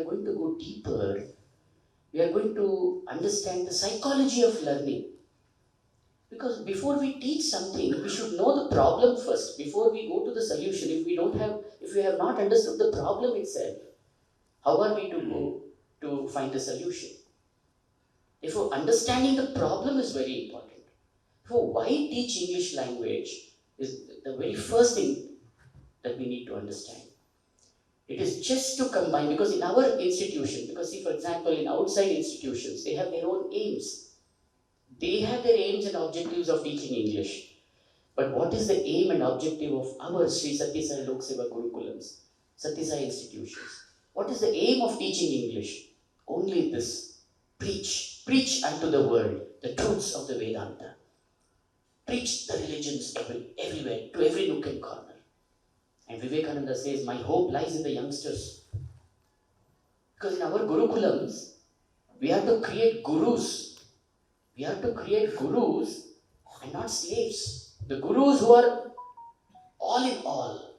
going to go deeper. We are going to understand the psychology of learning. Because before we teach something, we should know the problem first. Before we go to the solution, if we have not understood the problem itself, how are we to go to find the solution? Therefore, understanding the problem is very important. Therefore, why teach English language is the very first thing that we need to understand. It is just to combine, because in our institution, because see, for example, in outside institutions, they have their own aims. They have their aims and objectives of teaching English. But what is the aim and objective of our Sri Sathya Sai Lok Seva Gurukulams, Sathya Sai institutions? What is the aim of teaching English? Only this: preach unto the world the truths of the Vedanta. Preach the religions everywhere, to every nook and corner. And Vivekananda says, my hope lies in the youngsters. Because in our Gurukulams, we have to create gurus. We have to create gurus and not slaves. The gurus who are all in all.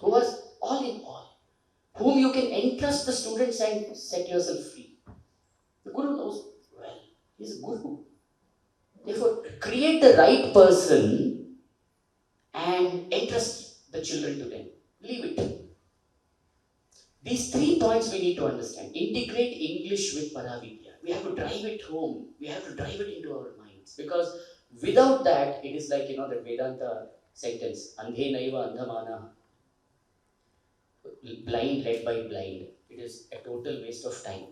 Who are all in all. Whom you can entrust the students and set yourself free. The guru knows well. He's a guru. Therefore, create the right person and entrust the children to them. Leave it. These 3 points we need to understand. Integrate English with Paravidya. We have to drive it home. We have to drive it into our minds. Because without that, it is like, that Vedanta sentence, Andhe naiva andhamana. Blind led by blind. It is a total waste of time.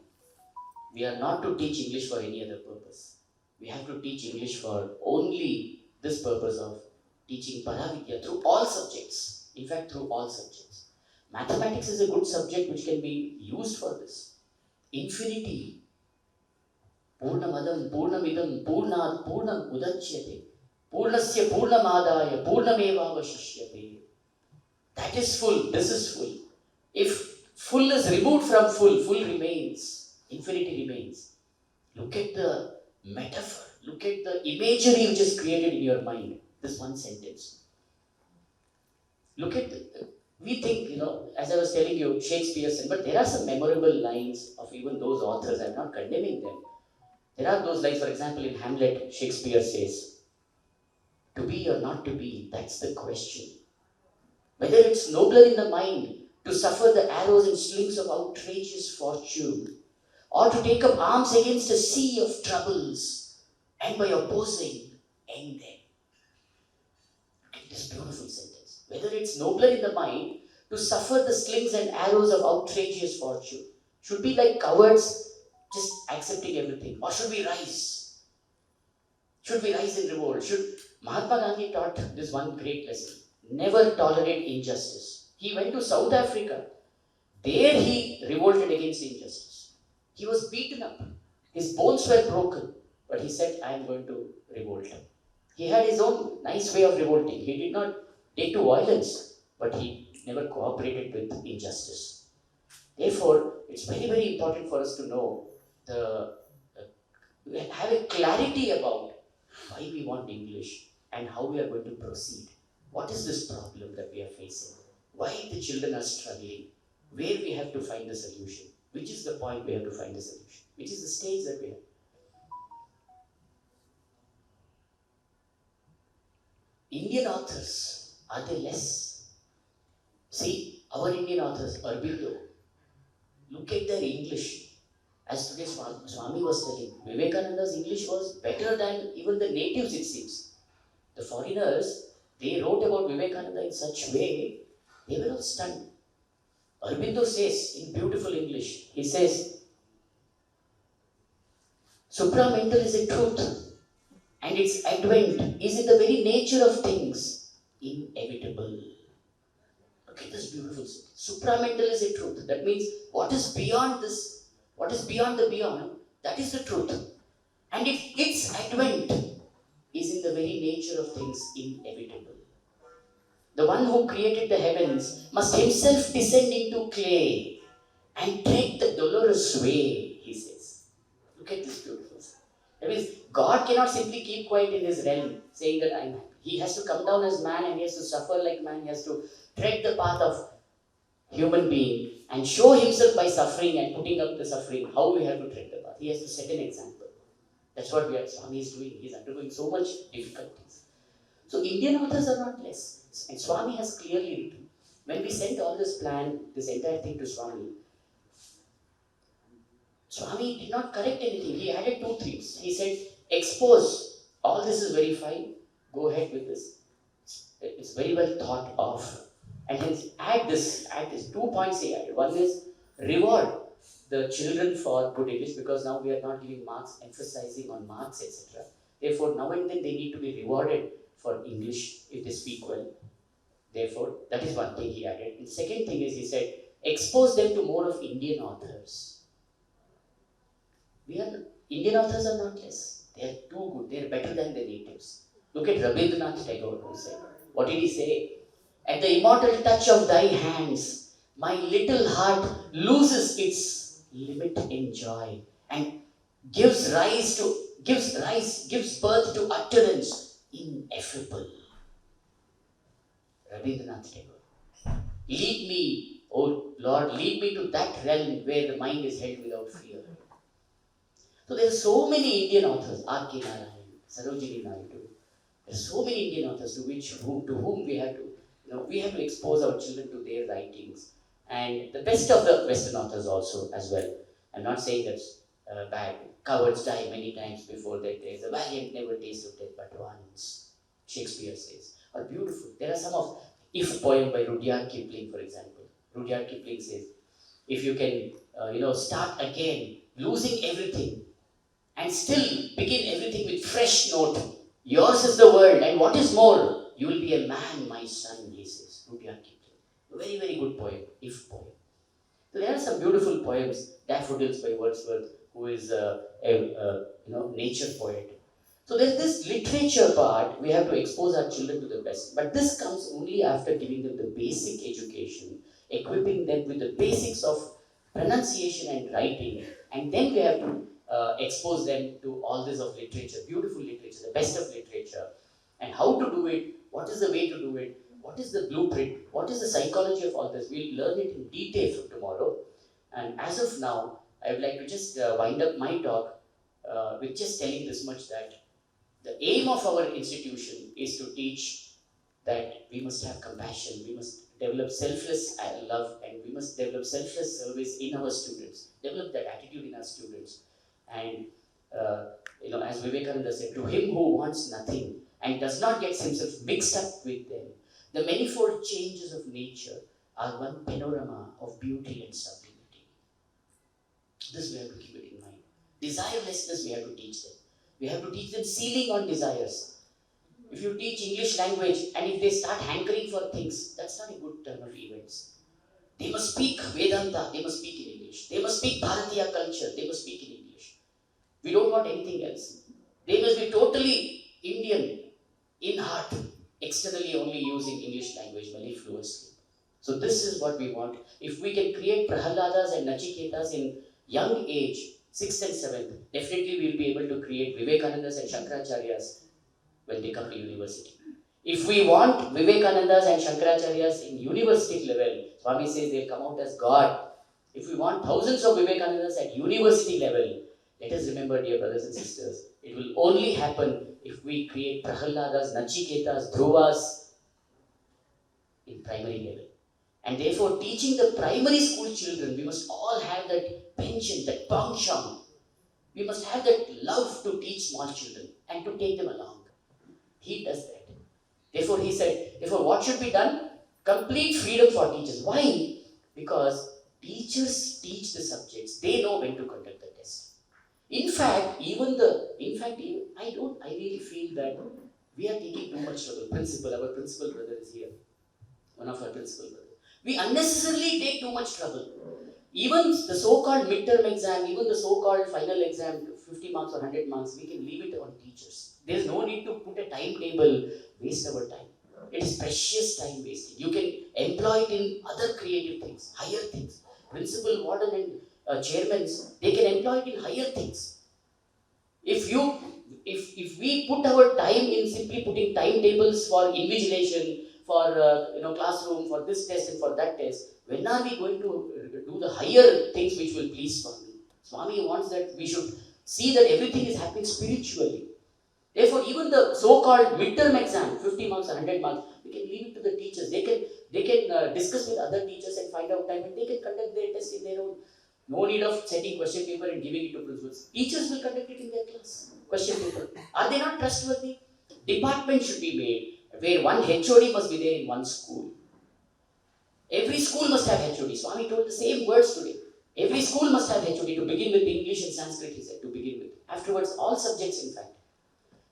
We are not to teach English for any other purpose. We have to teach English for only this purpose of teaching Paravidya through all subjects. In fact, through all subjects. Mathematics is a good subject which can be used for this. Infinity. Purnamadam, Purnamidam, Purnad, Purnam Udachyate. Purnasya Purnamadaya, Purnameva Vashishyate. That is full, this is full. If full is removed from full, full remains. Infinity remains. Look at the metaphor. Look at the imagery which is created in your mind. This one sentence. Look at we think, as I was telling you, Shakespeare said, but there are some memorable lines of even those authors. I'm not condemning them. There are those lines, for example, in Hamlet, Shakespeare says, to be or not to be, that's the question. Whether it's nobler in the mind to suffer the arrows and slings of outrageous fortune, or to take up arms against a sea of troubles, and by opposing, end them. Look at this beautiful sentence. Whether it's nobler in the mind to suffer the slings and arrows of outrageous fortune, should be like cowards just accepting everything, or should we rise? Should we rise in revolt? Mahatma Gandhi taught this one great lesson: never tolerate injustice. He went to South Africa. There he revolted against injustice. He was beaten up. His bones were broken. But he said, I am going to revolt. He had his own nice way of revolting. He did not take to violence, but he never cooperated with injustice. Therefore, it's very, very important for us to know have a clarity about why we want English and how we are going to proceed. What is this problem that we are facing? Why the children are struggling? Where we have to find the solution? Which is the point we have to find the solution? Which is the stage that we have? Indian authors, are they less? See, our Indian authors, Aurobindo, look at their English. As today Swami was telling, Vivekananda's English was better than even the natives, it seems. The foreigners, they wrote about Vivekananda in such way, they were all stunned. Aurobindo says in beautiful English, he says, supramental is a truth, and its advent is in the very nature of things inevitable. Look at this beautiful sentence. Supramental is a truth. That means what is beyond this, what is beyond the beyond, that is the truth. And its advent is in the very nature of things inevitable. The one who created the heavens must himself descend into clay and tread the dolorous way, he says. Look at this beautiful sentence. That means God cannot simply keep quiet in his realm, saying that I'm happy. He has to come down as man and he has to suffer like man. He has to tread the path of human being and show himself by suffering and putting up the suffering, how we have to tread the path. He has to set an example. That's what Swami is doing. He's undergoing so much difficulties. So Indian authors are not less. And Swami has clearly written. When we sent all this plan, this entire thing to Swami, Swami did not correct anything. He added 2 things. He said, expose. All this is very fine. Go ahead with this. It's very well thought of. And hence add this. 2 points he added. One is reward the children for good English, because now we are not giving marks, emphasizing on marks, etc. Therefore, now and then they need to be rewarded for English if they speak well. Therefore, that is one thing he added. And the second thing is he said, expose them to more of Indian authors. Indian authors are not less. They are too good. They are better than the natives. Look at Rabindranath Tagore, who said, what did he say? At the immortal touch of thy hands, my little heart loses its limit in joy and gives birth to utterance ineffable. Rabindranath Tagore. Lead me, O Lord, lead me to that realm where the mind is held without fear. So there are so many Indian authors, R.K. Narayan, Sarojini Naidu. There are so many Indian authors to whom we have to expose our children to their writings, and the best of the Western authors also as well. I'm not saying that's bad. Cowards die many times before their death. The valiant never tasted death but once, Shakespeare says. Or beautiful. There are some of If poem by Rudyard Kipling, for example. Rudyard Kipling says, if you can, start again, losing everything, and still begin everything with fresh note. Yours is the world, and what is more, you will be a man, my son, he says. Rudyard Kipling. A very, very good poem, If poem. So there are some beautiful poems. Daffodils by Wordsworth, who is a nature poet. So there's this literature part. We have to expose our children to the best. But this comes only after giving them the basic education, equipping them with the basics of pronunciation and writing, and then we have to expose them to all this of literature, beautiful literature, the best of literature, and how to do it, what is the way to do it, what is the blueprint, what is the psychology of all this. We'll learn it in detail from tomorrow. And as of now, I would like to just wind up my talk with just telling this much, that the aim of our institution is to teach that we must have compassion, we must develop selfless love, and we must develop selfless service in our students, develop that attitude in our students. And as Vivekananda said, to him who wants nothing and does not get himself mixed up with them, the manifold changes of nature are one panorama of beauty and sublimity. This we have to keep it in mind. Desirelessness we have to teach them. We have to teach them ceiling on desires. If you teach English language and if they start hankering for things, that's not a good turn of events. They must speak Vedanta, they must speak in English. They must speak Bharatiya culture, they must speak in English. We don't want anything else. They must be totally Indian in heart, externally only using English language very fluently. So this is what we want. If we can create Prahladas and Nachiketas in young age, 6th and 7th, definitely we will be able to create Vivekanandas and Shankaracharyas when they come to university. If we want Vivekanandas and Shankaracharyas in university level, Swami says they'll come out as God. If we want thousands of Vivekanandas at university level, let us remember, dear brothers and sisters, it will only happen if we create Prahladas, Nachiketas, Dhruvas in primary level. And therefore, teaching the primary school children, we must all have that penchant, that penchant. We must have that love to teach small children and to take them along. He does that. Therefore, he said, what should be done? Complete freedom for teachers. Why? Because teachers teach the subjects. They know when to conduct the test. In fact, I really feel that we are taking too much trouble. Our principal brother is here. One of our principal brothers. We unnecessarily take too much trouble. Even the so-called midterm exam, even the so-called final exam, 50 marks or 100 marks, we can leave it on teachers. There's no need to put a timetable, waste our time. It is precious time wasting. You can employ it in other creative things, higher things. Principal, warden and chairmen, they can employ it in higher things. If we put our time in simply putting timetables for invigilation, for classroom, for this test and for that test. When are we going to do the higher things which will please Swami? Swami wants that we should see that everything is happening spiritually. Therefore, even the so-called midterm exam, 50 marks or 100 marks, we can leave it to the teachers. They can discuss with other teachers and find out time, and they can conduct their test in their own. No need of setting question paper and giving it to principals. Teachers will conduct it in their class. Question paper. Are they not trustworthy? Department should be made where one HOD must be there in one school. Every school must have HOD. Swami told the same words today. Every school must have HOD to begin with English and Sanskrit, he said, to begin with. Afterwards, all subjects, in fact.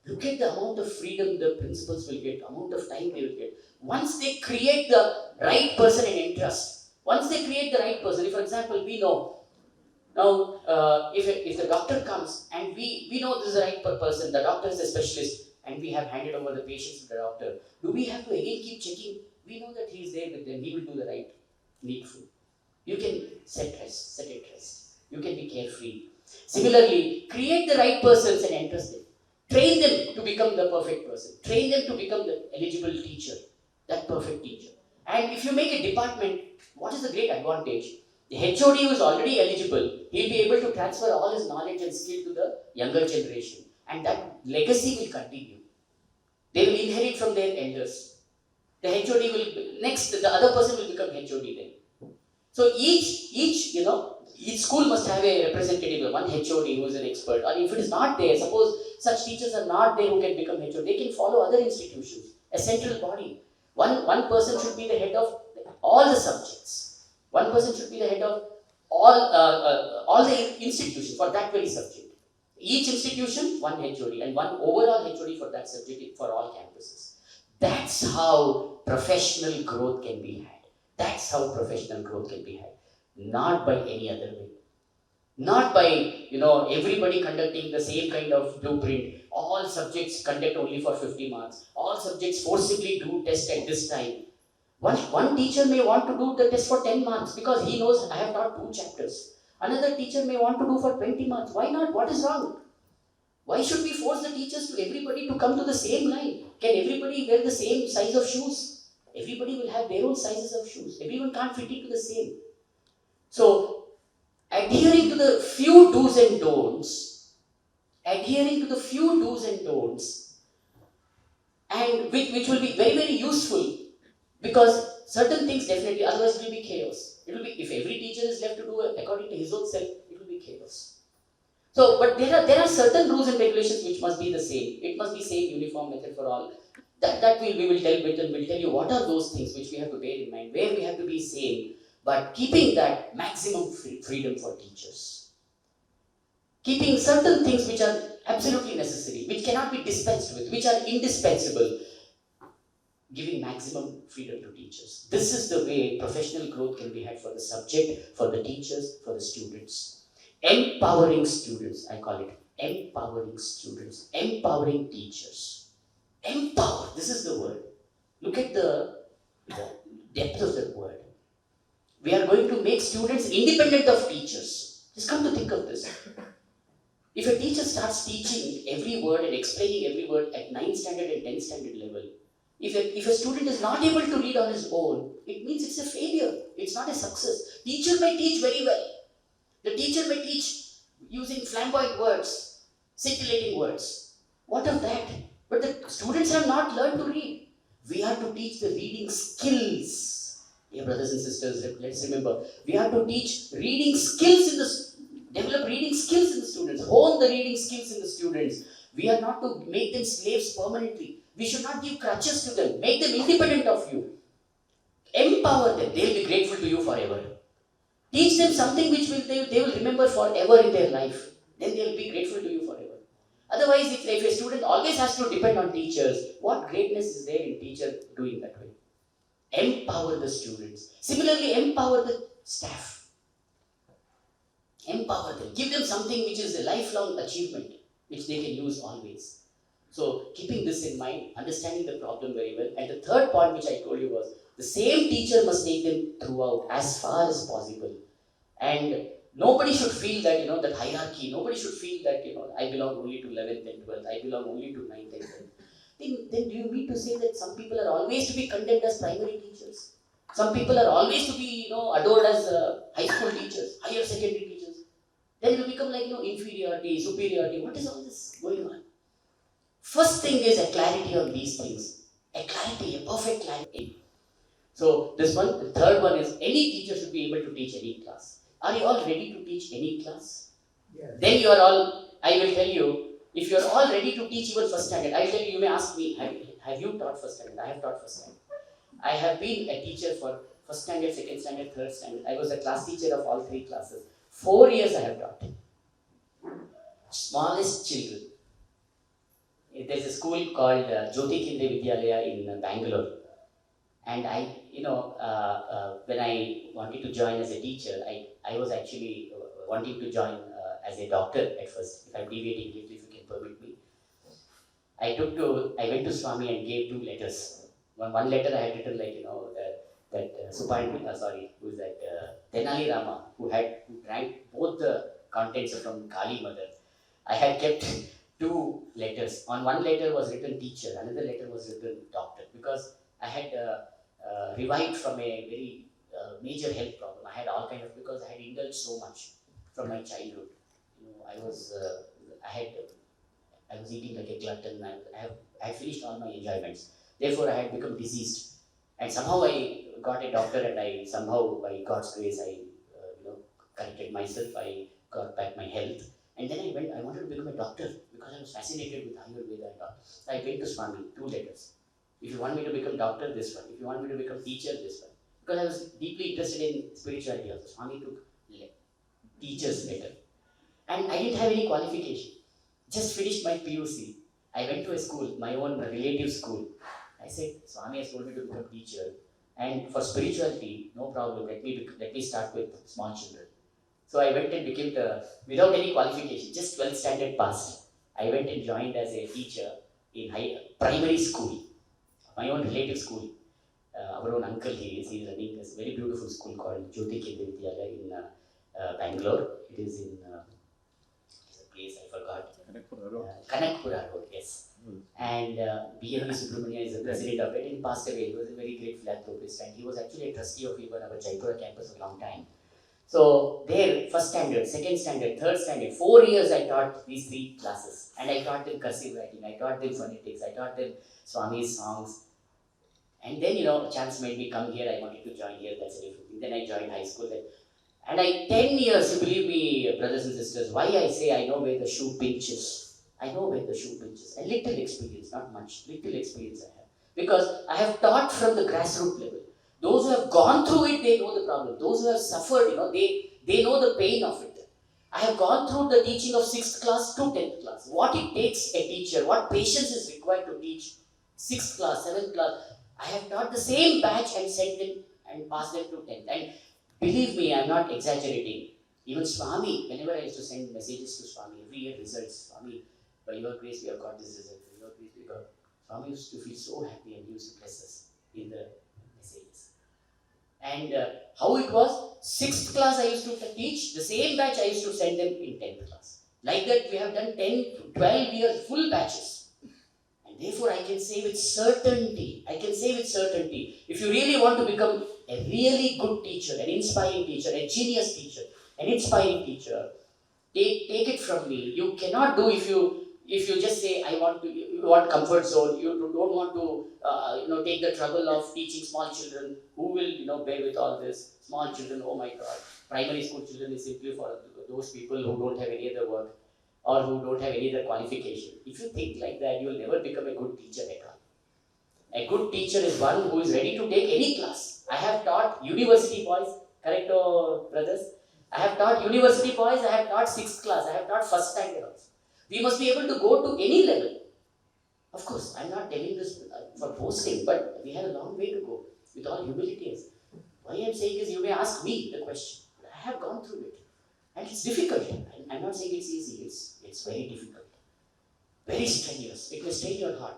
Look at the amount of freedom the principals will get, amount of time they will get. Once they create the right person and interest, once they create the right person, if, for example, we know, now, if the doctor comes and we know this is the right person, the doctor is a specialist, and we have handed over the patients to the doctor, do we have to again keep checking? We know that he is there with them, he will do the right needful. You can set at rest. You can be carefree. Similarly, create the right persons and entrust them. Train them to become the perfect person. Train them to become the eligible teacher, that perfect teacher. And if you make a department, what is the great advantage? The HOD who is already eligible, he'll be able to transfer all his knowledge and skill to the younger generation. And that legacy will continue. They will inherit from their elders. The HOD will, next, the other person will become HOD then. So each school must have a representative, one HOD who is an expert. Or if it is not there, suppose such teachers are not there who can become HOD, they can follow other institutions, a central body. One person should be the head of all the subjects. One person should be the head of all the institutions for that very subject. Each institution, one HOD, and one overall HOD for that subject for all campuses. That's how professional growth can be had. That's how professional growth can be had. Not by any other way. Not by, everybody conducting the same kind of blueprint. All subjects conduct only for 50 marks. All subjects forcibly do test at this time. One teacher may want to do the test for 10 marks because he knows I have taught 2 chapters. Another teacher may want to do for 20 marks. Why not? What is wrong? Why should we force the teachers to everybody to come to the same line? Can everybody wear the same size of shoes? Everybody will have their own sizes of shoes. Everyone can't fit into the same. So, adhering to the few do's and don'ts, and which will be very, very useful, because certain things definitely, otherwise it will be chaos. It will be, if every teacher is left to do according to his own self, it will be chaos. So, but there are certain rules and regulations which must be the same. It must be same uniform method for all. That we will tell with, and we'll tell you what are those things which we have to bear in mind, where we have to be same, but keeping that maximum freedom for teachers. Keeping certain things which are absolutely necessary, which cannot be dispensed with, which are indispensable, giving maximum freedom to teachers. This is the way professional growth can be had for the subject, for the teachers, for the students. Empowering students, I call it. Empowering students, empowering teachers. Empower, this is the word. Look at the depth of that word. We are going to make students independent of teachers. Just come to think of this. If a teacher starts teaching every word and explaining every word at 9th standard and 10th standard level, if a student is not able to read on his own, it means it's a failure. It's not a success. Teacher may teach very well. The teacher may teach using flamboyant words, scintillating words. What of that? But the students have not learned to read. We are to teach the reading skills. Dear brothers and sisters, let's remember, we are to teach reading skills develop reading skills in the students, hone the reading skills in the students. We are not to make them slaves permanently. We should not give crutches to them. Make them independent of you. Empower them. They will be grateful to you forever. Teach them something which they will remember forever in their life. Then they will be grateful to you forever. Otherwise, if a student always has to depend on teachers, what greatness is there in teacher doing that way? Empower the students. Similarly, empower the staff. Empower them. Give them something which is a lifelong achievement, which they can use always. So, keeping this in mind, understanding the problem very well. And the third point which I told you was, the same teacher must take them throughout as far as possible. And nobody should feel that, that hierarchy. Nobody should feel that, I belong only to 11th and 12th. I belong only to 9th and 10th. then do you mean to say that some people are always to be condemned as primary teachers? Some people are always to be, adored as high school teachers, higher secondary teachers. Then it will become like, inferiority, superiority. What is all this going on? First thing is a clarity on these things. A clarity, a perfect clarity. So this one, the third one is any teacher should be able to teach any class. Are you all ready to teach any class? Yes. Then you are all, I will tell you, if you are all ready to teach even first standard, I will tell you, you may ask me, have you taught first standard? I have taught first standard. I have been a teacher for first standard, second standard, third standard. I was a class teacher of all 3 classes. 4 years I have taught. Smallest children. There's a school called Jyoti Kendriya Vidyalaya in Bangalore. And when I wanted to join as a teacher, I was actually wanting to join as a doctor at first. If I'm deviating a little, if you can permit me. I went to Swami and gave 2 letters. One letter I had written Tenali Rama, who drank both the contents from Kali Mother. I had kept 2 letters. On one letter was written teacher, another letter was written doctor, because I had revived from a very major health problem. I had all kind of, because I had indulged so much from my childhood. I was eating like a glutton. I had finished all my enjoyments. Therefore, I had become diseased. And somehow I got a doctor, and I somehow, by God's grace, I corrected myself. I got back my health. And then I wanted to become a doctor because I was fascinated with Ayurveda and all. So I went to Swami, 2 letters. If you want me to become doctor, this one. If you want me to become teacher, this one. Because I was deeply interested in spirituality also. Swami took teacher's letter. And I didn't have any qualification. Just finished my PUC. I went to a school, my own relative school. I said, Swami has told me to become teacher. And for spirituality, no problem. Let me start with small children. So I went and became without any qualification, just 12th standard passed. I went and joined as a teacher in primary school, my own relative school. Our own uncle he's running this very beautiful school called Jyoti Kendriya Vidyalaya in Bangalore. It is in a place I forgot. Kanakpura Road, yes. And B.N.V. Subramania is the president of it. He passed away. He was a very great philanthropist, and he was actually a trustee of even our Jaipura campus for a long time. So there, first standard, second standard, third standard, 4 years I taught these 3 classes. And I taught them cursive writing, I taught them phonetics, I taught them Swami's songs. And then, chance made me come here, I wanted to join here, that's a different thing. Then I joined high school. And 10 years, you believe me, brothers and sisters, why I say I know where the shoe pinches. I know where the shoe pinches. A little experience, not much, little experience I have. Because I have taught from the grassroots level. Those who have gone through it, they know the problem. Those who have suffered, they know the pain of it. I have gone through the teaching of 6th class to 10th class. What it takes a teacher, what patience is required to teach 6th class, 7th class. I have taught the same batch and sent them and passed them to 10th. And believe me, I am not exaggerating. Even Swami, whenever I used to send messages to Swami, every year results, Swami, by your grace we have got this result, by your grace we got. Swami used to feel so happy and used to bless us in the messages. And how it was, 6th class I used to teach, the same batch I used to send them in 10th class. Like that we have done 10 to 12 years full batches. And therefore I can say with certainty, if you really want to become a really good teacher, an inspiring teacher, a genius teacher, an inspiring teacher, take it from me. You cannot do if you just say, you want comfort zone, you don't want to take the trouble of teaching small children, who will bear with all this. Small children, oh my God, primary school children is simply for those people who don't have any other work or who don't have any other qualification. If you think like that, you will never become a good teacher at all. A good teacher is one who is ready to take any class. I have taught university boys, correct, brothers? I have taught university boys, I have taught 6th class, I have taught first standard also. We must be able to go to any level. Of course, I am not telling this for boasting, but we have a long way to go with all humility. Why I am saying is, you may ask me the question. I have gone through it. And it's difficult. I am not saying it's easy, it's very difficult. Very strenuous. It may strain your heart.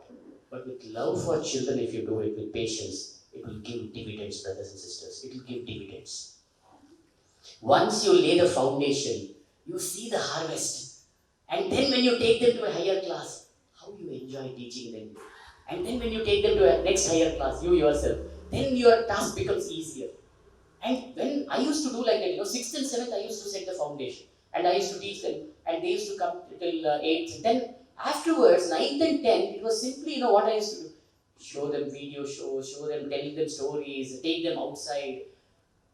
But with love for children, if you do it with patience, it will give dividends, brothers and sisters. It will give dividends. Once you lay the foundation, you see the harvest. And then when you take them to a higher class, how you enjoy teaching them. And then when you take them to a next higher class, you yourself, then your task becomes easier. And when I used to do like that, 6th and 7th, I used to set the foundation. And I used to teach them, and they used to come till 8th. Then afterwards, 9th and 10th, it was simply, what I used to do. Show them video shows, tell them stories, take them outside.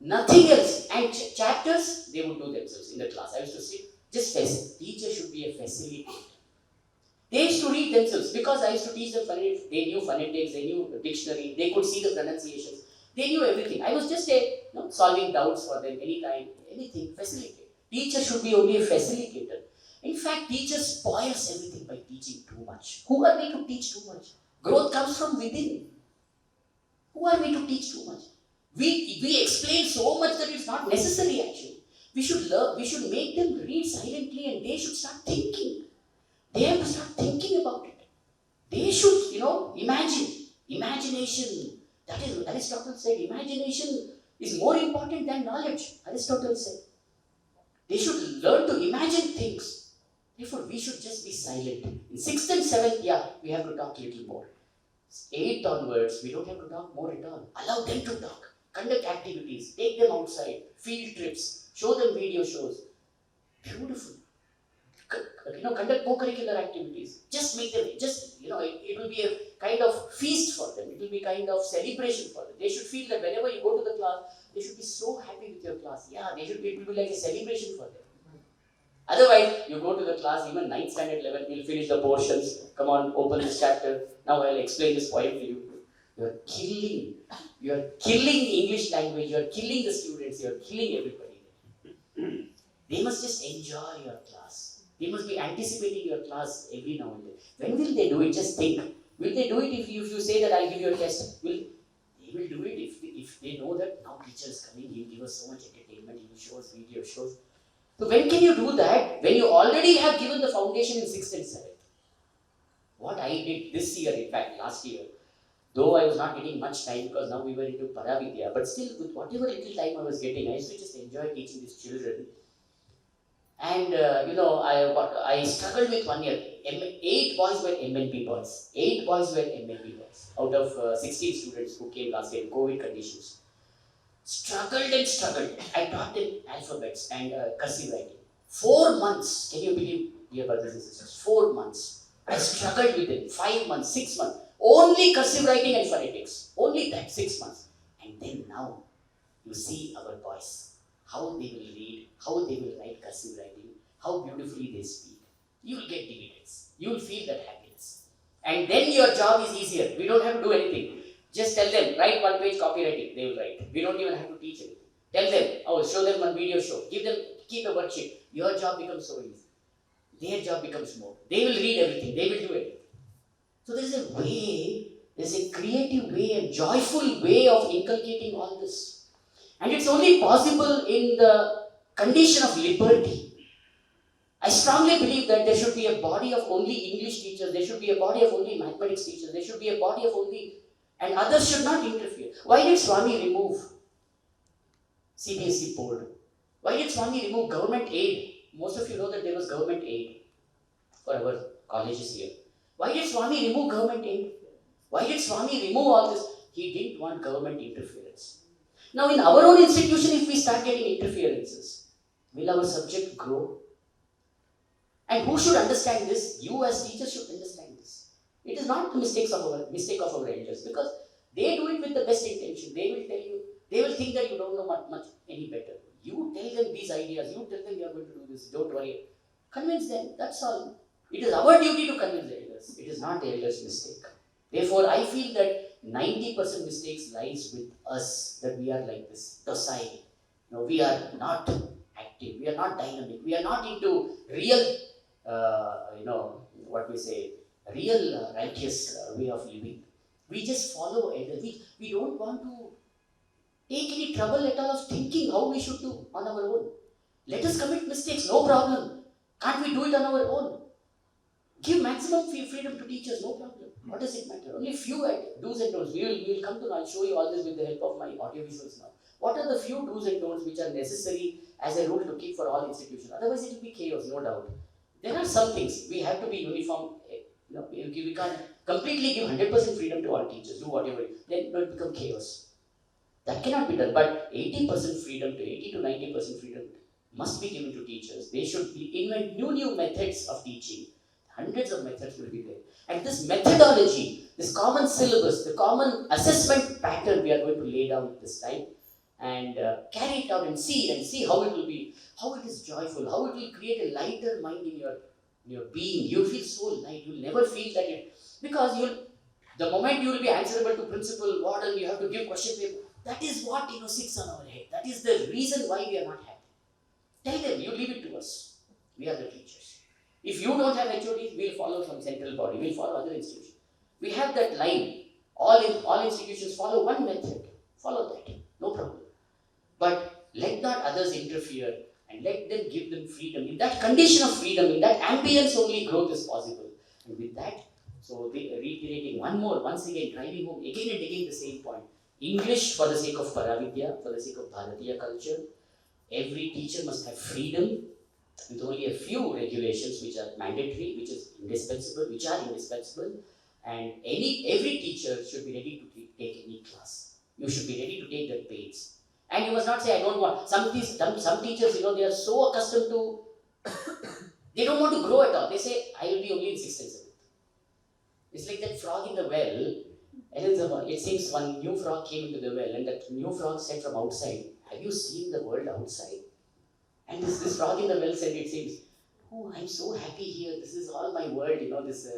Nothing else. And chapters, they would do themselves in the class. I used to say, just teacher should be a facilitator. They used to read themselves because I used to teach them phonetics. They knew phonetics, they knew dictionary, they could see the pronunciations. They knew everything. I was just solving doubts for them anytime, anything, facilitate. Teacher should be only a facilitator. In fact, teacher spoils everything by teaching too much. Who are we to teach too much? Growth comes from within. Who are we to teach too much? We explain so much that it's not necessary actually. We should learn, we should make them read silently and they should start thinking. They have to start thinking about it. They should, imagine. Imagination. That is, Aristotle said, imagination is more important than knowledge. Aristotle said. They should learn to imagine things. Therefore, we should just be silent. In 6th and 7th, we have to talk a little more. 8th onwards, we don't have to talk more at all. Allow them to talk. Conduct activities. Take them outside. Field trips. Show them video shows. Beautiful. Conduct co-curricular activities. Just make them, it will be a kind of feast for them. It will be kind of celebration for them. They should feel that whenever you go to the class, they should be so happy with your class. It will be like a celebration for them. Otherwise, you go to the class, even 9th standard level, we'll finish the portions. Come on, open this chapter. Now I'll explain this poem to you. You're killing English language. You're killing the students. You're killing everybody. They must just enjoy your class. They must be anticipating your class every now and then. When will they do it? Just think. Will they do it if you say that I'll give you a test? They will do it if they know that now teacher is coming, he will give us so much entertainment, he will show us video shows. So when can you do that? When you already have given the foundation in 6th and 7th. What I did this year, in fact last year, though I was not getting much time because now we were into Paravidya, but still with whatever little time I was getting, I used to just enjoy teaching these children. And I struggled with 1 year. 8 boys were MNP boys. 8 boys were MNP boys out of 16 students who came last year in COVID conditions. Struggled and struggled. I taught them alphabets and cursive writing. 4 months. Can you believe, dear brothers and sisters? 4 months. I struggled with them. 5 months, 6 months. Only cursive writing and phonetics. Only that, 6 months. And then now, you see our boys. How they will read, how they will write cursive writing, how beautifully they speak. You will get dividends. You will feel that happiness. And then your job is easier. We don't have to do anything. Just tell them, write 1 page copywriting, they will write. We don't even have to teach anything. Tell them, show them one video show. Keep a worksheet. Your job becomes so easy. Their job becomes more. They will read everything. They will do everything. So there is a creative way and joyful way of inculcating all this. And it's only possible in the condition of liberty. I strongly believe that there should be a body of only English teachers, there should be a body of only mathematics teachers, there should be a body of only, and others should not interfere. Why did Swami remove CBSE board? Why did Swami remove government aid? Most of you know that there was government aid for our colleges here. Why did Swami remove government aid? Why did Swami remove all this? He didn't want government interference. Now in our own institution, if we start getting interferences, will our subject grow? And who should understand this? You as teachers should understand this. It is not the mistake of our elders, because they do it with the best intention. They will tell you, they will think that you don't know much any better. You tell them these ideas, you tell them you are going to do this, don't worry. Convince them, that's all. It is our duty to convince the elders. It is not the elders' mistake. Therefore, I feel that 90% mistakes lies with us, that we are like this, docile. We are not active, we are not dynamic, we are not into real, real righteous way of living. We just follow elders. We don't want to take any trouble at all of thinking how we should do on our own. Let us commit mistakes, no problem. Can't we do it on our own? Give maximum freedom to teachers, no problem. What does it matter? Only few do's and don'ts. We will come to know. I'll show you all this with the help of my audiovisuals now. What are the few do's and don'ts which are necessary as a rule to keep for all institutions? Otherwise, it will be chaos, no doubt. There are some things. We have to be uniform. We can't completely give 100% freedom to our teachers, do whatever, then it will become chaos. That cannot be done, but 80% freedom to 80 to 90% freedom must be given to teachers. They should invent new methods of teaching. Hundreds of methods will be there. And this methodology, this common syllabus, the common assessment pattern we are going to lay down this time and carry it out and see how it will be, how it is joyful, how it will create a lighter mind in your being. You'll feel so light, you'll never feel that because the moment you will be answerable to principal, warden, you have to give question paper. That is what sits on our head. That is the reason why we are not happy. Tell them, you leave it to us. We are the teachers. If you don't have HODs, we'll follow some central body. We'll follow other institutions. We have that line. All institutions follow one method. Follow that. No problem. But let not others interfere and let them give them freedom. In that condition of freedom, in that ambience only growth is possible. And with that, so they reiterating once again, driving home again and again the same point. English for the sake of Paravidya, for the sake of Bharatiya culture. Every teacher must have freedom with only a few regulations which are mandatory, which are indispensable. And every teacher should be ready to take any class. You should be ready to take that pains. And you must not say, I don't want. Some teachers, they are so accustomed to, they don't want to grow at all. They say, I will be only in 6th and 7th. It's like that frog in the well. And it seems one new frog came into the well, and that new frog said from outside, have you seen the world outside? And this frog in the well said, it seems, oh, I'm so happy here. This is all my world, this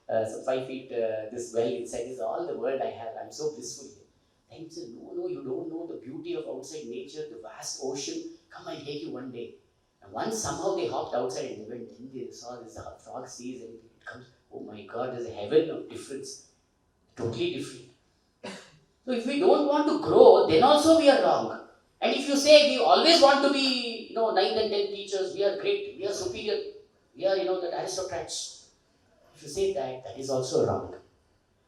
5 feet, this well inside is all the world I have. I'm so blissful here. And he said, no, you don't know the beauty of outside nature, the vast ocean. Come, I'll take you one day. And once somehow they hopped outside and they went, then they saw this frog sees and it comes, oh my God, there's a heaven of difference. Totally different. So if we don't want to grow, then also we are wrong. And if you say we always want to be, 9th and 10th teachers, we are great, we are superior, we are, the aristocrats. If you say that is also wrong.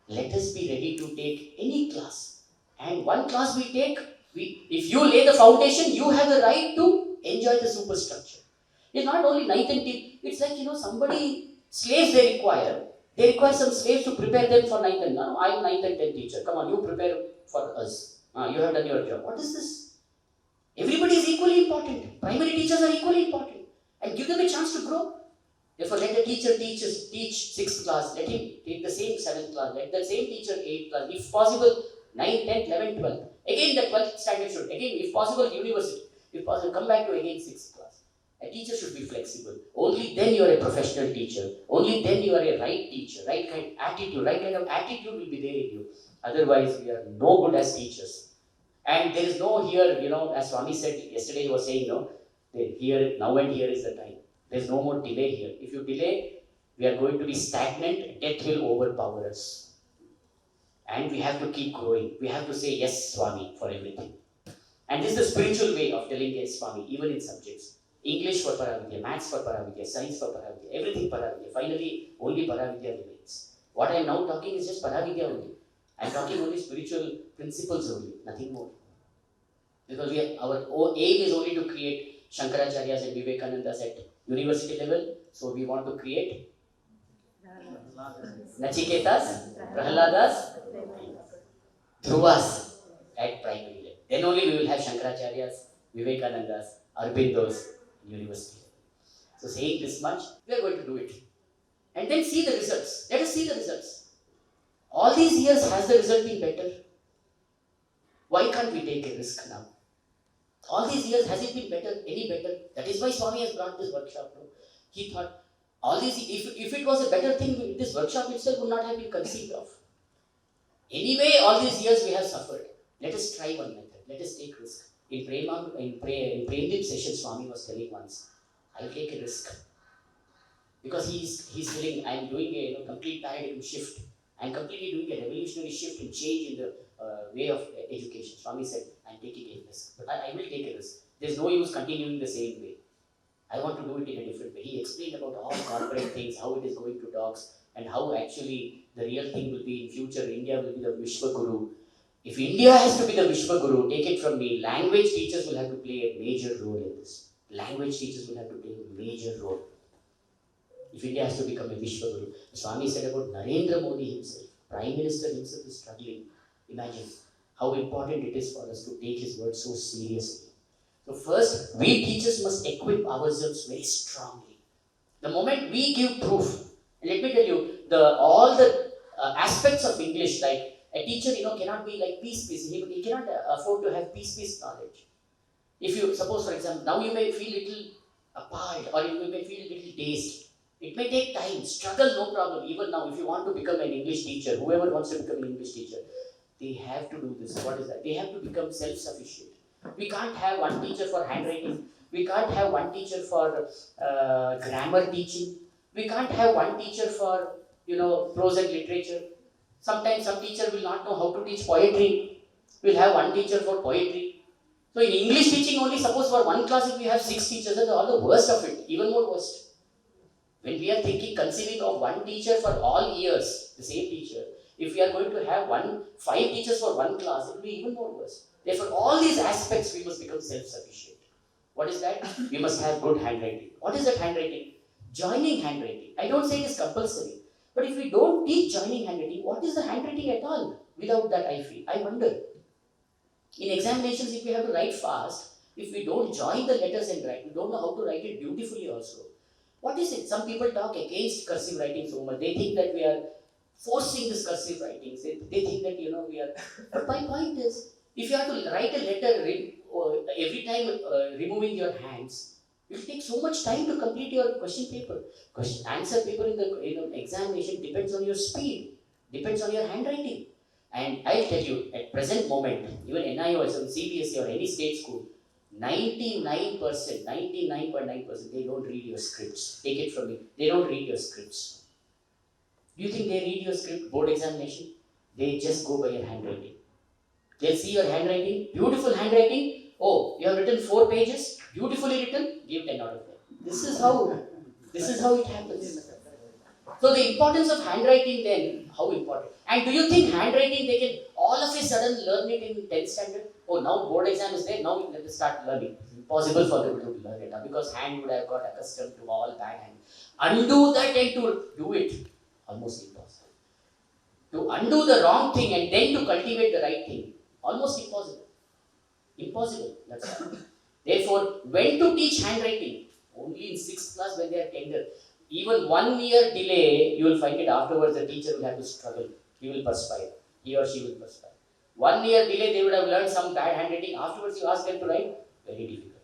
Let us be ready to take any class. And one class we take, if you lay the foundation, you have the right to enjoy the superstructure. It's not only 9th and 10th, it's like, slaves they require. They require some slaves to prepare them for 9th and 10th. No, I am 9th and 10th teacher. Come on, you prepare for us. You have done your job. What is this? Everybody is equally important. Primary teachers are equally important. And give them a chance to grow. Therefore, let the teacher teach 6th class. Let him take the same 7th class. Let the same teacher 8th class. If possible, 9th, 10th, 11th, 12th. Again, the 12th standard should. Again, if possible, university. If possible, come back to again 6th class. A teacher should be flexible. Only then you are a professional teacher. Only then you are a right teacher. Right kind of attitude will be there in you. Otherwise, we are no good as teachers. And there is no here, as Swami said yesterday, he was saying, here, now and here is the time. There is no more delay here. If you delay, we are going to be stagnant. Death will overpower us. And we have to keep growing. We have to say yes, Swami, for everything. And this is the spiritual way of telling yes, Swami, even in subjects. English for Paravidya, maths for Paravidya, science for Paravidya, everything Paravidya. Finally, only Paravidya remains. What I am now talking is just Paravidya only. I am talking only spiritual principles only, nothing more. Because our aim is only to create Shankaracharyas and Vivekanandas at university level. So we want to create Nachiketas, Prahladas, Dhruvas at primary level. Then only we will have Shankaracharyas, Vivekanandas, Arbindos, university. So saying this much, we are going to do it. And then see the results. Let us see the results. All these years, has the result been better? Why can't we take a risk now? All these years, has it been better? Any better? That is why Swami has brought this workshop. No? He thought, if it was a better thing, this workshop itself would not have been conceived of. Anyway, all these years we have suffered. Let us try one method. Let us take risk. In Premdeep session, Swami was telling once, I will take a risk. Because he's telling, I am doing a complete paradigm shift. I am completely doing a revolutionary shift and change in the way of education. Swami said, I am taking a risk. But I will take a risk. There is no use continuing the same way. I want to do it in a different way. He explained about all corporate things, how it is going to talks, and how actually the real thing will be in future. India will be the Vishwa Guru. If India has to be the Vishwa Guru, take it from me, language teachers will have to play a major role in this. Language teachers will have to play a major role. If India has to become a Vishwaguru. Swami said about Narendra Modi himself, Prime Minister himself is struggling. Imagine how important it is for us to take his word so seriously. So first, we teachers must equip ourselves very strongly. The moment we give proof, and let me tell you, all the aspects of English, like a teacher, cannot be like piece. He cannot afford to have piece knowledge. If you suppose, for example, now you may feel little appalled, or you may feel little dazed. It may take time, struggle, no problem. Even now, if you want to become an English teacher, whoever wants to become an English teacher, they have to do this. What is that? They have to become self-sufficient. We can't have one teacher for handwriting. We can't have one teacher for grammar teaching. We can't have one teacher for, prose and literature. Sometimes some teacher will not know how to teach poetry. We'll have one teacher for poetry. So in English teaching only, suppose for one class if we have 6 teachers, that's all the worst of it, even more worst. When we are conceiving of one teacher for all years, the same teacher, if we are going to have 5 teachers for one class, it will be even more worse. Therefore, all these aspects we must become self-sufficient. What is that? We must have good handwriting. What is that handwriting? Joining handwriting. I don't say it is compulsory. But if we don't teach joining handwriting, what is the handwriting at all? Without that, I wonder. In examinations, if we have to write fast, if we don't join the letters and write, we don't know how to write it beautifully also. What is it? Some people talk against cursive writing so much. They think that we are forcing this cursive writing. They think that, we are... But my point is, if you have to write a letter every time removing your hands, it will take so much time to complete your question paper. Answer paper in the examination depends on your speed, depends on your handwriting. And I'll tell you, at present moment, even NIOS or CBSE or any state school, 99%, 99.9%, they don't read your scripts. Take it from me. They don't read your scripts. Do you think they read your script, board examination? They just go by your handwriting. They'll see your handwriting, beautiful handwriting. Oh, you have written 4 pages, beautifully written, give 10 out of 10. This is how it happens. So the importance of handwriting then, how important? And do you think handwriting, they can all of a sudden learn it in 10th standard? Oh, now board exam is there, now let us start learning. It's impossible for them to learn it now because hand would have got accustomed to all bad hand. Undo that and to do it, almost impossible. To undo the wrong thing and then to cultivate the right thing, almost impossible. Impossible, that's all. Therefore, when to teach handwriting? Only in 6th class when they are tender. Even 1 year delay, you will find it afterwards, the teacher will have to struggle. He will perspire. He or she will perspire. 1 year delay, they would have learned some bad handwriting. Afterwards, you ask them to write, very difficult.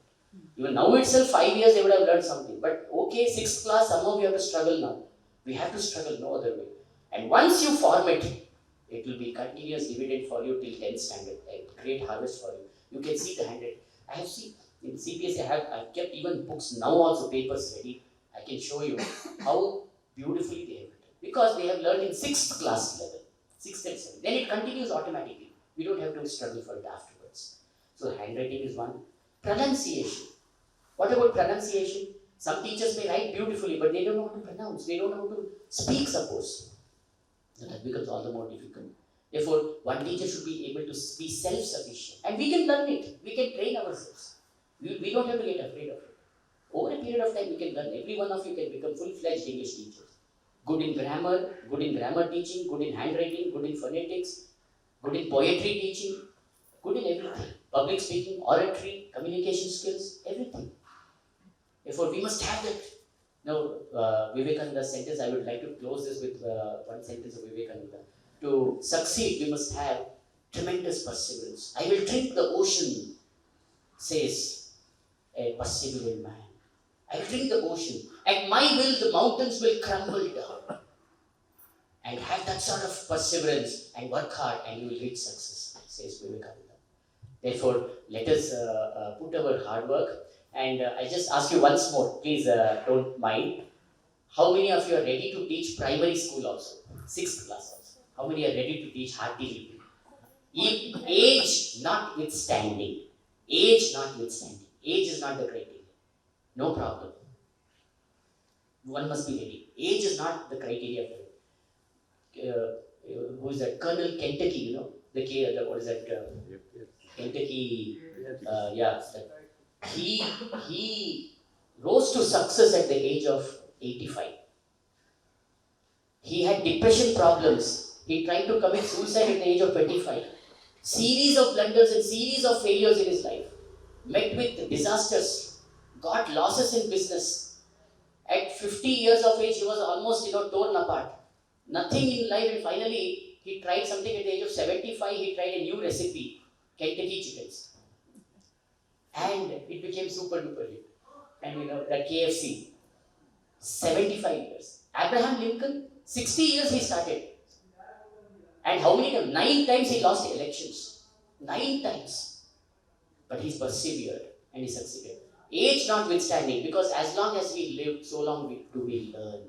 Even now itself, 5 years, they would have learned something. But okay, 6th class, somehow we have to struggle now. We have to struggle, no other way. And once you form it, it will be continuous dividend for you till 10th standard. A great harvest for you. You can see the handwriting. I have seen, in CPSE, I've kept even books, now also papers ready. I can show you how beautifully they have written. Because they have learned in 6th class level. 6th and 7th. Then it continues automatically. We don't have to struggle for it afterwards. So handwriting is one. Pronunciation. What about pronunciation? Some teachers may write beautifully, but they don't know how to pronounce. They don't know how to speak, suppose. So that becomes all the more difficult. Therefore, one teacher should be able to be self-sufficient. And we can learn it. We can train ourselves. We don't have to get afraid of it. Over a period of time, we can learn. Every one of you can become full-fledged English teachers. Good in grammar teaching, good in handwriting, good in phonetics, good in poetry teaching, good in everything. Public speaking, oratory, communication skills, everything. Therefore, we must have that. Now, Vivekananda's sentence, I would like to close this with one sentence of Vivekananda. To succeed, we must have tremendous perseverance. I will drink the ocean, says a persevering man. I will drink the ocean. At my will, the mountains will crumble down. And have that sort of perseverance and work hard and you will reach success, says Vivekananda. Therefore, let us put our hard work. And I just ask you once more, please don't mind. How many of you are ready to teach primary school also? 6th class also. How many are ready to teach heartily? Age notwithstanding. Age notwithstanding. Age is not the criteria. No problem. One must be ready. Age is not the criteria for it. Who is that? Colonel Kentucky, what is that? Kentucky, He rose to success at the age of 85. He had depression problems. He tried to commit suicide at the age of 25. Series of blunders and series of failures in his life. Met with disasters. Got losses in business. At 50 years of age, he was almost, torn apart. Nothing in life, and finally, he tried something at the age of 75. He tried a new recipe, Kentucky chickens. And it became super duper hit. And that KFC, 75 years. Abraham Lincoln, 60 years he started. And how many times? 9 times he lost elections. 9 times. But he persevered and he succeeded. Age notwithstanding, because as long as we live, so long do we learn.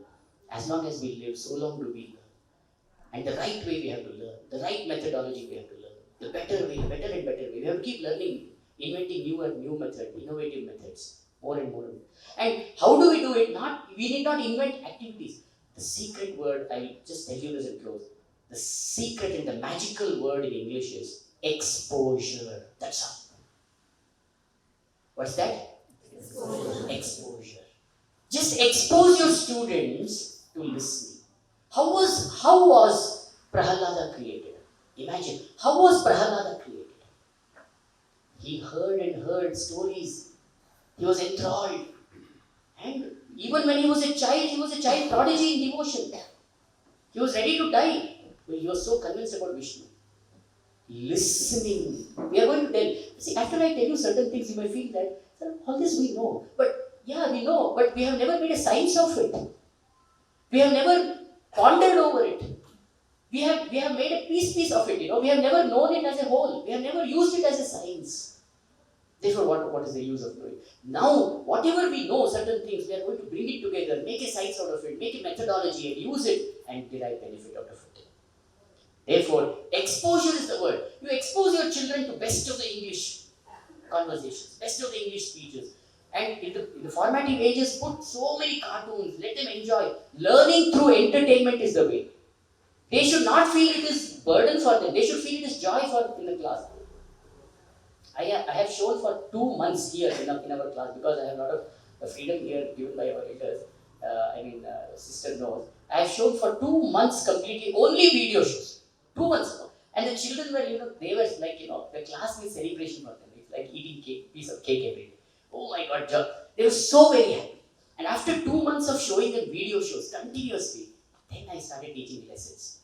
As long as we live, so long do we learn. And the right way we have to learn. The right methodology we have to learn. The better way, better and better way. We have to keep learning, inventing new and new methods, innovative methods, more and more. And how do we do it? We need not invent activities. The secret word, I'll just tell you this and close. The secret and the magical word in English is exposure. That's all. What's that? Exposure. Just expose your students to listening. How was Prahalada created? Imagine, how was Prahalada created? He heard and heard stories. He was enthralled. And even when he was a child prodigy in devotion. He was ready to die. But he was so convinced about Vishnu. Listening. We are going to tell. See, after I tell you certain things, you may feel that, sir, all this we know. But yeah, we know. But we have never made a science of it. We have never pondered over it. We have made a piece of it. We have never known it as a whole. We have never used it as a science. Therefore, what is the use of knowing? Now, whatever we know, certain things, we are going to bring it together, make a science out of it, make a methodology and use it and derive benefit out of it. Therefore, exposure is the word. You expose your children to best of the English conversations, best of the English speeches. And in the formative ages, put so many cartoons, let them enjoy. Learning through entertainment is the way. They should not feel it is burden for them. They should feel it is joy in the class. I have shown for 2 months here in our class, because I have a lot of freedom here given by our elders. Sister knows. I have shown for 2 months completely only video shows. 2 months ago. And the children were, they were like, the class was celebration for them. It's like eating piece of cake every day. Oh my God, they were so very happy. And after 2 months of showing them video shows continuously, then I started teaching lessons.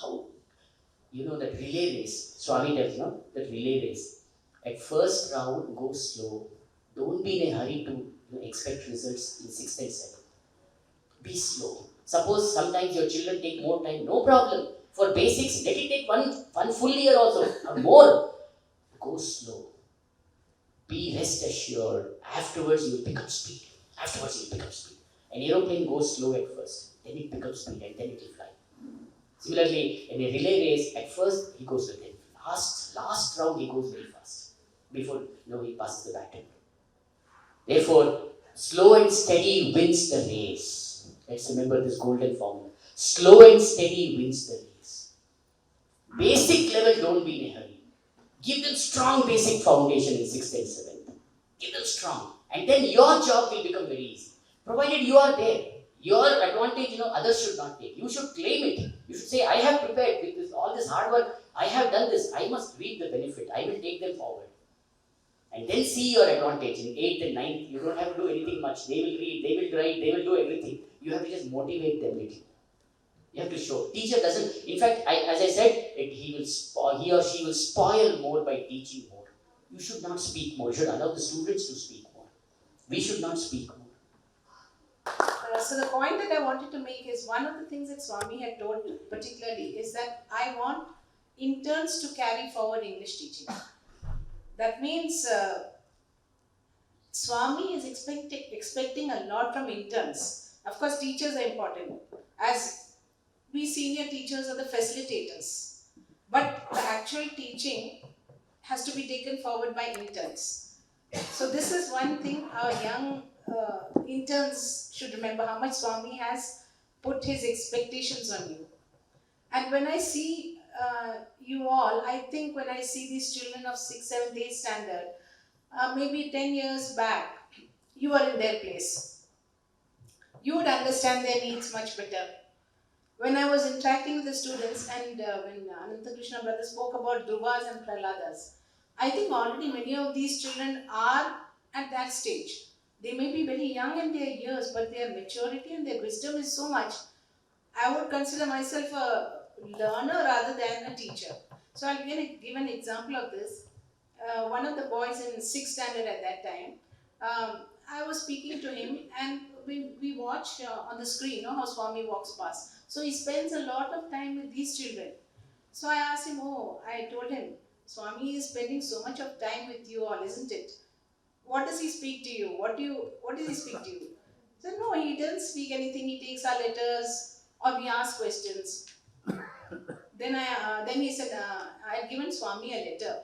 How, that relay race, Swami tells, that relay race. At first round, go slow. Don't be in a hurry to expect results in 6th and 7th. Be slow. Suppose sometimes your children take more time, no problem. For basics, let it take one full year also, or more. Go slow. Be rest assured. Afterwards, you will pick up speed. An aeroplane goes slow at first, then it picks up speed, and then it will fly. Similarly, in a relay race, at first he goes with it. Last round he goes very fast. Before he passes the baton. Therefore, slow and steady wins the race. Let's remember this golden formula. Slow and steady wins the race. Basic level, don't be in a hurry. Give them strong basic foundation in 6th and 7th. Give them strong. And then your job will become very easy. Provided you are there. Your advantage, others should not take. You should claim it. You should say, I have prepared with all this hard work. I have done this. I must reap the benefit. I will take them forward. And then see your advantage. In 8th and 9th, you don't have to do anything much. They will read, they will write, they will do everything. You have to just motivate them little. You have to show. Teacher doesn't, in fact, as I said, he or she will spoil more by teaching more. You should not speak more. You should allow the students to speak more. We should not speak more. So the point that I wanted to make is, one of the things that Swami had told particularly is that I want interns to carry forward English teaching. That means Swami is expecting a lot from interns. Of course, teachers are important. As we senior teachers are the facilitators. But the actual teaching has to be taken forward by interns. So this is one thing our young interns should remember, how much Swami has put his expectations on you. And when I see you all, I think when I see these children of 6th, 7th, 8th standard, maybe 10 years back, you are in their place. You would understand their needs much better. When I was interacting with the students and when Ananta Krishna brother spoke about Dhruvas and Prahladas, I think already many of these children are at that stage. They may be very young in their years, but their maturity and their wisdom is so much. I would consider myself a learner rather than a teacher. So I'll give an example of this. One of the boys in 6th standard at that time, I was speaking to him and we watch on the screen, how Swami walks past. So he spends a lot of time with these children. So I asked him, I told him, Swami is spending so much of time with you all, isn't it? What does he speak to you? What does he speak to you? He said, no, he doesn't speak anything. He takes our letters or we ask questions. Then he said, I had given Swami a letter.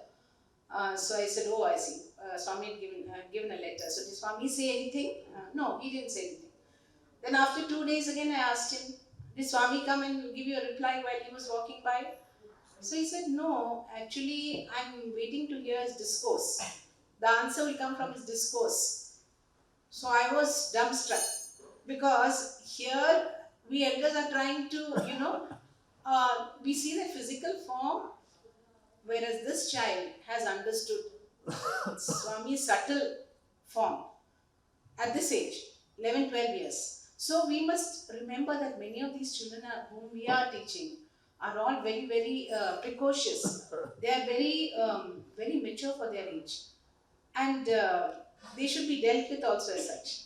So I said, I see. Swami had given a letter. So did Swami say anything? No, he didn't say anything. Then after 2 days again I asked him, did Swami come and give you a reply while he was walking by? So he said, no, actually I'm waiting to hear his discourse. The answer will come from his discourse. So I was dumbstruck because here we elders are trying to, we see the physical form, whereas this child has understood Swami's subtle form at this age, 11, 12 years. So we must remember that many of these children whom we are teaching are all very, very precocious. They are very, very mature for their age. And they should be dealt with also as such.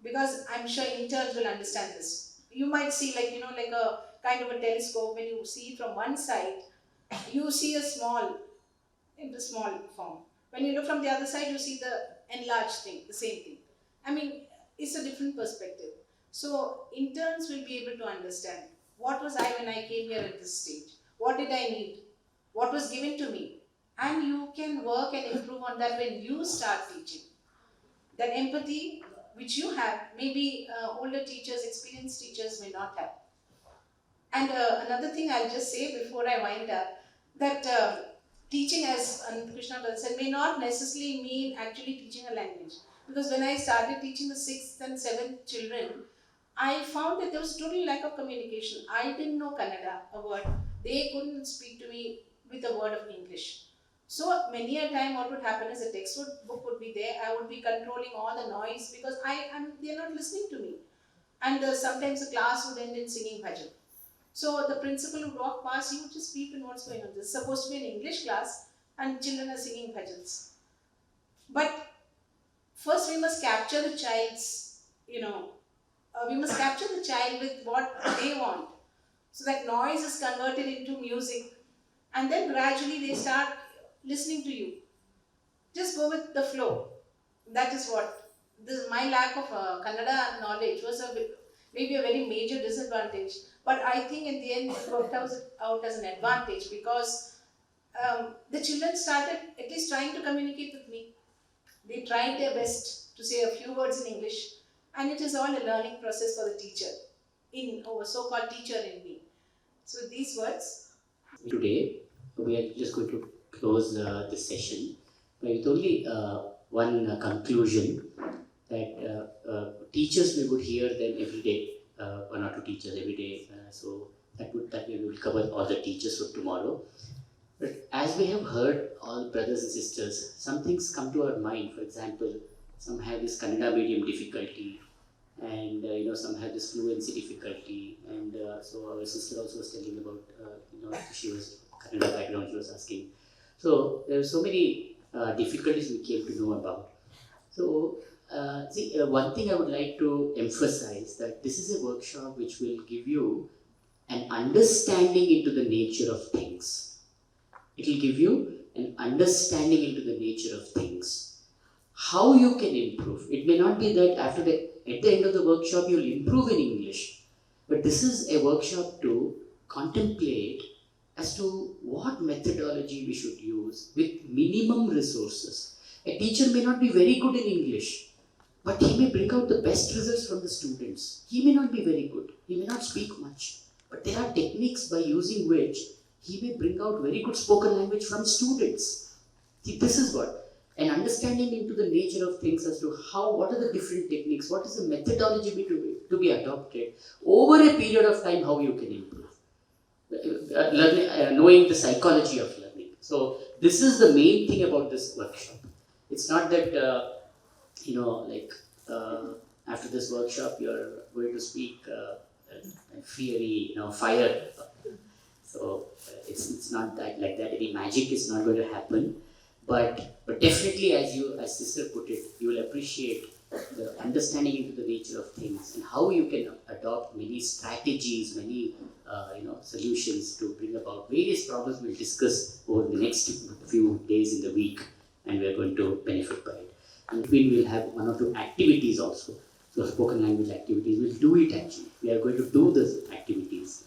Because I'm sure interns will understand this. You might see like a kind of a telescope. When you see it from one side, you see a small form. When you look from the other side, you see the enlarged thing, the same thing. I mean, it's a different perspective. So interns will be able to understand what was I when I came here at this stage? What did I need? What was given to me? And you can work and improve on that when you start teaching. That empathy which you have, maybe older teachers, experienced teachers may not have. And another thing I'll just say before I wind up, that teaching, as Krishna said, may not necessarily mean actually teaching a language. Because when I started teaching the 6th and 7th children, I found that there was total lack of communication. I didn't know Kannada, a word. They couldn't speak to me with a word of English. So many a time what would happen is a textbook would be there. I would be controlling all the noise because they're not listening to me. And sometimes the class would end in singing bhajan. So the principal would walk past, he would just peep in what's going on. This is supposed to be an English class and children are singing bhajans. But first we must capture the child's, we must capture the child with what they want. So that noise is converted into music. And then gradually they start listening to you. Just go with the flow. That is what. My lack of Kannada knowledge was maybe a very major disadvantage. But I think in the end it worked out as an advantage because the children started at least trying to communicate with me. They tried their best to say a few words in English, and it is all a learning process for the teacher, so-called teacher in me. So these words. Today, we are just going to close this session with only one conclusion that teachers, we would hear them every day, 1 or 2 teachers every day. So that way we will cover all the teachers for tomorrow. But as we have heard all brothers and sisters, some things come to our mind. For example, some have this Kannada medium difficulty, and some have this fluency difficulty. And so our sister also was telling about, she was Kannada background, she was asking. So there are so many difficulties we came to know about. So one thing I would like to emphasize that this is a workshop which will give you an understanding into the nature of things. It will give you an understanding into the nature of things. How you can improve. It may not be that at the end of the workshop you'll improve in English, but this is a workshop to contemplate as to what methodology we should use with minimum resources. A teacher may not be very good in English, but he may bring out the best results from the students. He may not be very good, he may not speak much, but there are techniques by using which he may bring out very good spoken language from students. See, this is what, an understanding into the nature of things as to what are the different techniques, what is the methodology to be adopted over a period of time, how you can improve. Knowing the psychology of learning. So this is the main thing about this workshop. It's not that after this workshop you're going to speak fiery, fire. So it's not that like that. Any magic is not going to happen. But definitely, as sister put it, you will appreciate the understanding into the nature of things and how you can adopt many strategies, many solutions to bring about various problems we'll discuss over the next few days in the week, and we are going to benefit by it. And between we'll have one or two activities also. So spoken language activities, we'll do it actually. We are going to do those activities.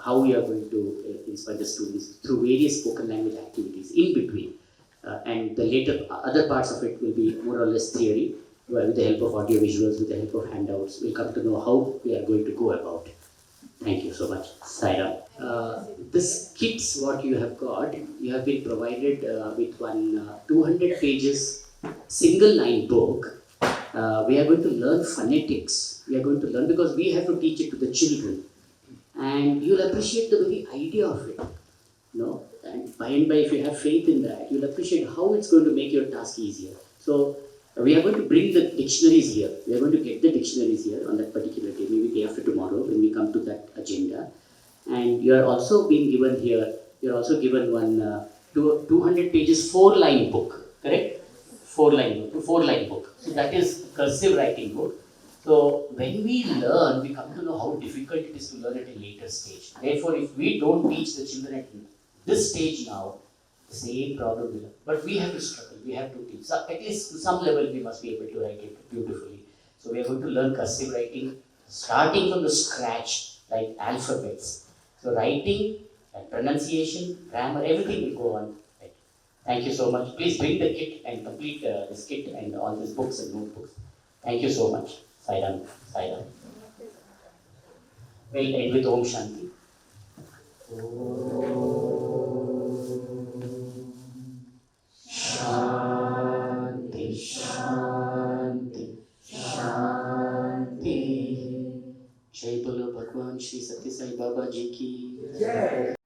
How we are going to inspire the students through various spoken language activities in between. And the later other parts of it will be more or less theory, with the help of audio visuals, with the help of handouts. We'll come to know how we are going to go about it. Thank you so much, Saira. This kits what you have got, you have been provided with one 200 pages single line book. We are going to learn phonetics. We are going to learn because we have to teach it to the children. And you'll appreciate the very idea of it. And by and by, if you have faith in that, you'll appreciate how it's going to make your task easier. So we are going to bring the dictionaries here. We are going to get the dictionaries here on that particular day, maybe day after tomorrow when we come to that agenda. And you are also being given here, you're also given one 200 pages 4-line book, correct? 4-line book. So that is cursive writing book. So when we learn, we come to know how difficult it is to learn at a later stage. Therefore, if we don't teach the children at this stage now, the same problem will. But we have to struggle. We have to teach. So at least to some level, we must be able to write it beautifully. So we are going to learn cursive writing, starting from the scratch, like alphabets. So writing and pronunciation, grammar, everything will go on. Right. Thank you so much. Please bring the kit and complete this kit and all these books and notebooks. Thank you so much. Sairam. We'll end with Om Shanti. Shanti, Shanti, Shanti. Jai Bolo Bhagwan Shri Sathya Sai Baba Ji ki Jai.